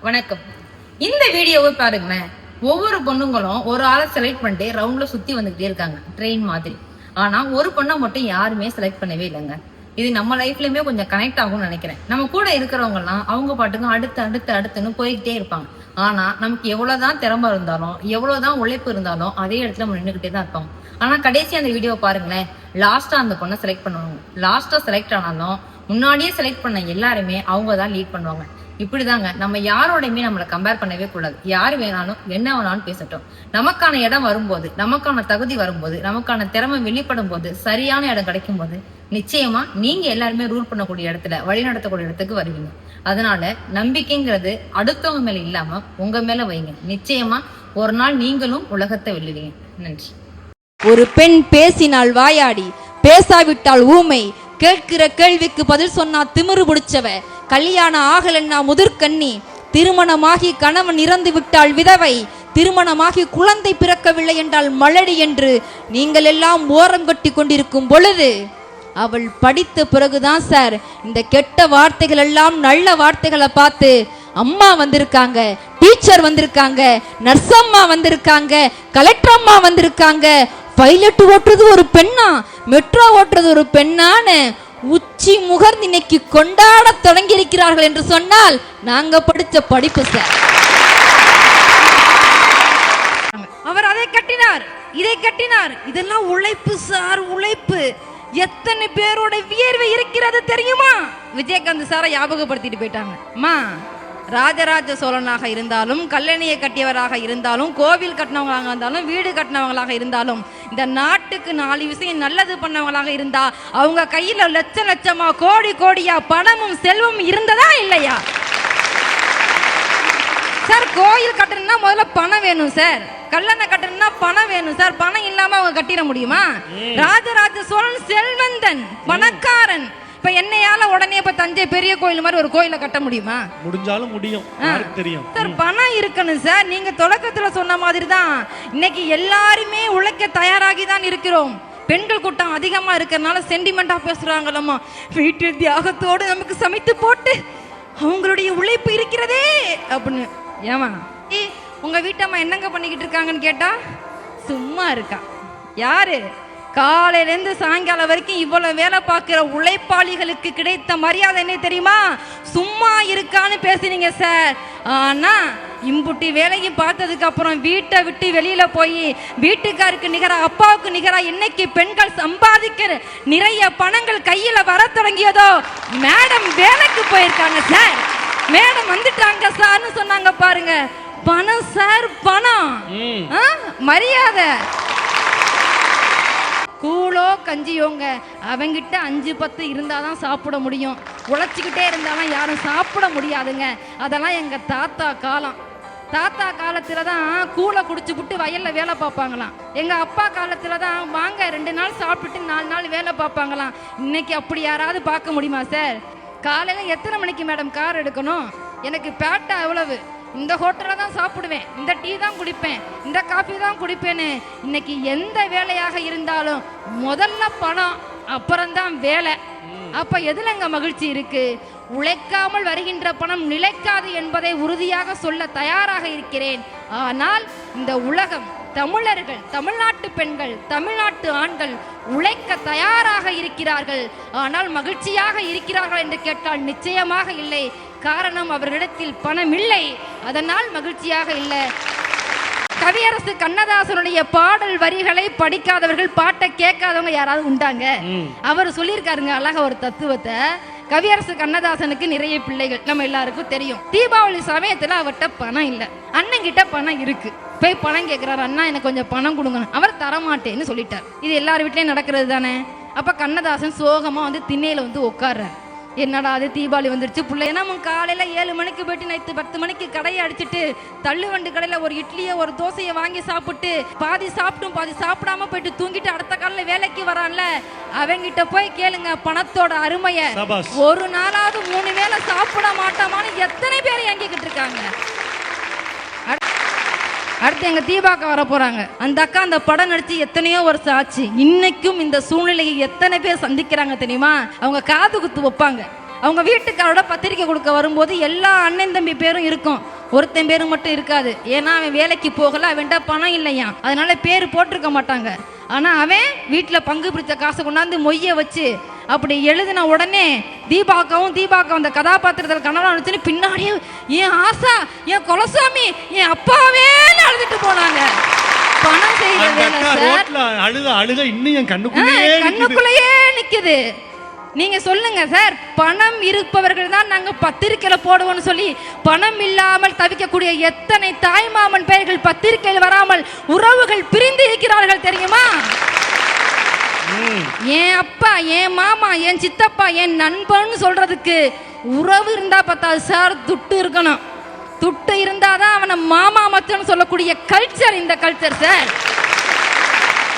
வணக்கம். இந்த வீடியோவை பாருங்களேன். ஒவ்வொரு பொண்ணுங்களும் ஒரு ஆளை செலக்ட் பண்ணிட்டு ரவுண்ட்ல சுத்தி வந்துகிட்டே இருக்காங்க, ட்ரெயின் மாதிரி. ஆனா ஒரு பொண்ணை மட்டும் யாருமே செலக்ட் பண்ணவே இல்லைங்க. இது நம்ம லைஃப்லயுமே கொஞ்சம் கனெக்ட் ஆகும்னு நினைக்கிறேன். நம்ம கூட இருக்கிறவங்க எல்லாம் அவங்க பாட்டுக்கு அடுத்துன்னு போய்கிட்டே இருப்பாங்க. ஆனா நமக்கு எவ்வளவுதான் திறமை இருந்தாலும் எவ்வளவுதான் உழைப்பு இருந்தாலும் அதே இடத்துல நம்ம நின்றுகிட்டே தான் இருப்பாங்க. ஆனா கடைசி அந்த வீடியோவை பாருங்களேன். லாஸ்டா அந்த பொண்ணை செலக்ட் பண்ணுவாங்க. லாஸ்டா செலக்ட் ஆனாலும் முன்னாடியே செலக்ட் பண்ண எல்லாருமே அவங்க தான் லீட் பண்ணுவாங்க. இப்படிதாங்க நம்ம யாரோடையுமே நம்மளை கம்பேர் பண்ணவே கூடாது. யாரு வேணாலும் என்ன வேணாலும் பேசட்டும். நமக்கான இடம் வரும்போது, நமக்கான தகுதி வரும்போது, நமக்கான திறமை வெளிப்படும் போது, சரியான இடம் கிடைக்கும் போது நிச்சயமா நீங்க எல்லாருமே ரூல் பண்ணக்கூடிய இடத்துல, வழி நடத்தக்கூடிய இடத்துக்கு வருவீங்க. அதனால நம்பிக்கைங்கிறது அடுத்தவங்க மேல இல்லாம உங்க மேல வைங்க. நிச்சயமா ஒரு நாள் நீங்களும் உலகத்தை வெல்லுவீங்க. நன்றி. ஒரு பெண் பேசினால் வாயாடி, பேசாவிட்டால் ஊமை, கேட்கிற கேள்விக்கு பதில் சொன்னா திமிரு பிடிச்சவ, கல்யாணம் ஆகலன்னா முதிர்கண்ணி, திருமணமாகி கணவன் இறந்து விட்டால் விதவை, திருமணமாகி குழந்தை பிறக்கவில்லை என்றால் மலடி என்று நீங்கள் எல்லாம் ஓரம் கட்டி கொண்டிருக்கும் பொழுது அவள் படித்த பிறகுதான் சார் இந்த கெட்ட வார்த்தைகள் எல்லாம் நல்ல வார்த்தைகளை பார்த்து அம்மா வந்திருக்காங்க, டீச்சர் வந்திருக்காங்க, நர்ஸ் அம்மா வந்திருக்காங்க, கலெக்டர் அம்மா வந்திருக்காங்க, பைலட் ஓட்டுறது ஒரு பெண்ணா, மெட்ரோ ஓட்டுறது ஒரு பெண்ணான்னு உச்சி முகர்ந்து இன்னைக்கு கொண்டாட தொடங்கி இருக்கிறார்கள் என்று சொன்னால் நாங்க படிச்ச படிப்பு சார். அவர் அதை கட்டினார், இதை கட்டினார், இதெல்லாம் உழைப்பு சார், உழைப்பு. எத்தனை பேரோட வியர்வை இருக்கிறது தெரியுமா? விஜயகாந்த் சாரை ஞாபகப்படுத்திட்டு போயிட்டாங்க. அம்மா, ராஜராஜ சோழனாக இருந்தாலும், கல்லணையை கட்டியவராக இருந்தாலும், கோவில் கட்டினவங்களாக இருந்தாலும், வீடு கட்டினவங்களாக இருந்தாலும், இந்த நாட்டுக்கு 4 விஷயம் நல்லது பண்ணவங்களாக இருந்தா அவங்க கையில லட்ச லட்சமா கோடி கோடியா பணமும் செல்வம் இருந்ததா இல்லையா சார்? கோயில் கட்டணும்னா முதல்ல பணம் வேணும் சார். கல்லணை கட்டணும்னா பணம் வேணும் சார். பணம் இல்லாம அவங்க கட்டிட முடியுமா? ராஜராஜ சோழன் செல்வந்தன், பணக்காரன். இப்ப என்னையால உடனே இப்ப தஞ்சை பெரிய கோயில் மாதிரி ஒரு கோயிலை கட்ட முடியுமா? முடிஞ்சாலும் முடியும், தெரியும் சார். பணம் இருக்கணும் சார். நீங்க தொடக்கத்துல சொன்ன மாதிரி தான் இன்னைக்கு எல்லாருமே உழைக்க தயாராகி தான் இருக்கிறோம். பெண்கள் கூட்டம் அதிகமா இருக்கிறதுனால சென்டிமெண்டா பேசுறாங்களம்மா, வீட்டு தியாகத்தோடு நமக்கு சமைத்து போட்டு அவங்களுடைய உழைப்பு இருக்கிறதே அப்படின்னு. ஏமா உங்க வீட்டம்மா என்னங்க பண்ணிக்கிட்டு இருக்காங்கன்னு கேட்டா சும்மா இருக்கா. யாரு? காலையிலேருந்து சாயங்காலம் வரைக்கும் இவ்வளவு வேலை பார்க்கிற உழைப்பாளிகளுக்கு கிடைத்த மரியாதை என்ன தெரியுமா? சும்மா இருக்கான்னு பேசுனீங்க சார். ஆனா இம்புட்டி வேலையும் பார்த்ததுக்கு அப்புறம் வீட்டை விட்டு வெளியில போய் வீட்டுக்காருக்கு நிகரா, அப்பாவுக்கு நிகரா இன்னைக்கு பெண்கள் சம்பாதிக்கிற நிறைய பணங்கள் கையில வர தொடங்கியதோ மேடம் வேலைக்கு போயிருக்காங்க சார். மேடம் வந்துட்டாங்க சார்னு சொன்னாங்க பாருங்க. பணம் சார், பணம், மரியாதை. கூழோ கஞ்சியோங்க அவங்கிட்ட 5-10 இருந்தாதான் சாப்பிட முடியும். உழைச்சிக்கிட்டே இருந்தாலும் யாரும் சாப்பிட முடியாதுங்க. அதெல்லாம் எங்க தாத்தா காலம். தாத்தா காலத்துல தான் கூழை குடிச்சு விட்டு வயல்ல வேலை பார்ப்பாங்களாம். எங்க அப்பா காலத்துல தான் வாங்க 2 நாள் சாப்பிட்டுட்டு 4 நாள் வேலை பார்ப்பாங்களாம். இன்னைக்கு அப்படி யாராவது பார்க்க முடியுமா சார்? காலையில எத்தனை மணிக்கு மேடம் கார் எடுக்கணும்? எனக்கு பேட்டா எவ்வளவு, இந்த ஹோட்டலில் தான் சாப்பிடுவேன், இந்த டீ தான் குடிப்பேன், இந்த காஃபி தான் குடிப்பேன்னு இன்னைக்கு எந்த வேலையாக இருந்தாலும் முதல்ல பணம், அப்புறம்தான் வேலை. அப்ப எதுலங்க மகிழ்ச்சி இருக்கு? உழைக்காமல் வருகின்ற பணம் நிலைக்காது என்பதை உறுதியாக சொல்ல தயாராக இருக்கிறேன். ஆனால் இந்த உலகம், தமிழர்கள், தமிழ்நாட்டு பெண்கள், தமிழ்நாட்டு ஆண்கள் உழைக்க தயாராக இருக்கிறார்கள். ஆனால் மகிழ்ச்சியாக இருக்கிறார்கள் என்று கேட்டால் நிச்சயமாக இல்லை. காரணம், அவர்களிடத்தில் பணம் இல்லை, அதனால் மகிழ்ச்சியாக இல்லை. கவியரசு கண்ணதாசனுடைய பாடல் வரிகளை படிக்காதவர்கள், பாட்டை கேட்காதவங்க யாராவது உண்டாங்க? அவர் சொல்லியிருக்காருங்க அழகா ஒரு தத்துவத்தை. கவியரசு கண்ணதாசனுக்கு நிறைய பிள்ளைகள், நம்ம எல்லாருக்கும் தெரியும். தீபாவளி சமயத்துல அவர்கிட்ட பணம் இல்லை, அண்ணன் கிட்ட பணம் இருக்கு. போய் பணம் கேட்கிறாரு, அண்ணா எனக்கு கொஞ்சம் பணம் கொடுங்க. அவர் தரமாட்டேன்னு சொல்லிட்டார். இது எல்லார் வீட்லயும் நடக்கிறது தானே. அப்ப கண்ணதாசன் சோகமா வந்து திண்ணையில வந்து உட்கார்றார். என்னடா அது தீபாவளி வந்துருச்சு பிள்ளை. ஏன்னா காலையில 7 மணிக்கு போயிட்டு நைட்டு 10 மணிக்கு கடையை அடிச்சுட்டு தள்ளுவண்டு கடையில ஒரு இட்லியை ஒரு தோசையை வாங்கி சாப்பிட்டு பாதி சாப்பிட்டும் பாதி சாப்பிடாம போயிட்டு தூங்கிட்டு அடுத்த காலையில வேலைக்கு வரான்ல, அவங்கிட்ட போய் கேளுங்க பணத்தோட அருமைய. ஒரு நாளாவது 3 வேளை சாப்பிட மாட்டோமான்னு எத்தனை பேர் இயங்கிக்கிட்டு இருக்காங்க. அடுத்து எங்க தீபாக்கா வர போறாங்க. அந்த அக்கா அந்த படம் நடிச்சு எத்தனையோ வருஷம் ஆச்சு. இன்னைக்கும் இந்த சூழ்நிலையை எத்தனை பேர் சந்திக்கிறாங்க தெரியுமா? அவங்க காது குத்து வைப்பாங்க. அவங்க வீட்டுக்காரோட பத்திரிக்கை கொடுக்க வரும்போது எல்லா அண்ணன் தம்பி பேரும் இருக்கும், ஒருத்தன் பேரும் மட்டும் இருக்காது. ஏன்னா அவன் வேலைக்கு போகல, அவன்கிட்ட பணம் இல்லையா, அதனால பேர் போட்டிருக்க மாட்டாங்க. ஆனால் அவன் வீட்டில் பங்கு பிடிச்ச காசை கொண்டாந்து மொய்ய வச்சு அப்படி எழுதின உடனே தீபாக்கவும் அந்த கதாபாத்திரத்தில் கனவா நினச்சுன்னு பின்னாடியே என் ஆசா, என் குலசாமி, என் அப்பாவே அழுதுட்டு போனாங்க. பணம் செய்யற வேலை சார். அழுக இன்னும் என் கண்ணுக்குள்ளேயே நிக்குது. நீங்க சொல்லுங்க சார், பணம் இருப்பவர்கள் தான் நாங்க பத்திரிக்கையில போடுவோம்னு சொல்லி பணம் இல்லாமல் தவிக்கக்கூடிய எத்தனை தாய்மாமன் பெயர்கள் பத்திரிகையில் வராமல் உறவுகள் பிரிந்து இருக்கிறார்கள் தெரியுமா? என் அப்பா, என் மாமா, என் சித்தப்பா, என் நண்பன் சொல்றதுக்கு உறவு இருந்தா பத்தாது சார், துட்டு இருக்கணும். துட்டு இருந்தாதான் அவனை மாமா மச்சன்னு சொல்லக்கூடிய கல்ச்சர் இந்த கல்ச்சர் சார்.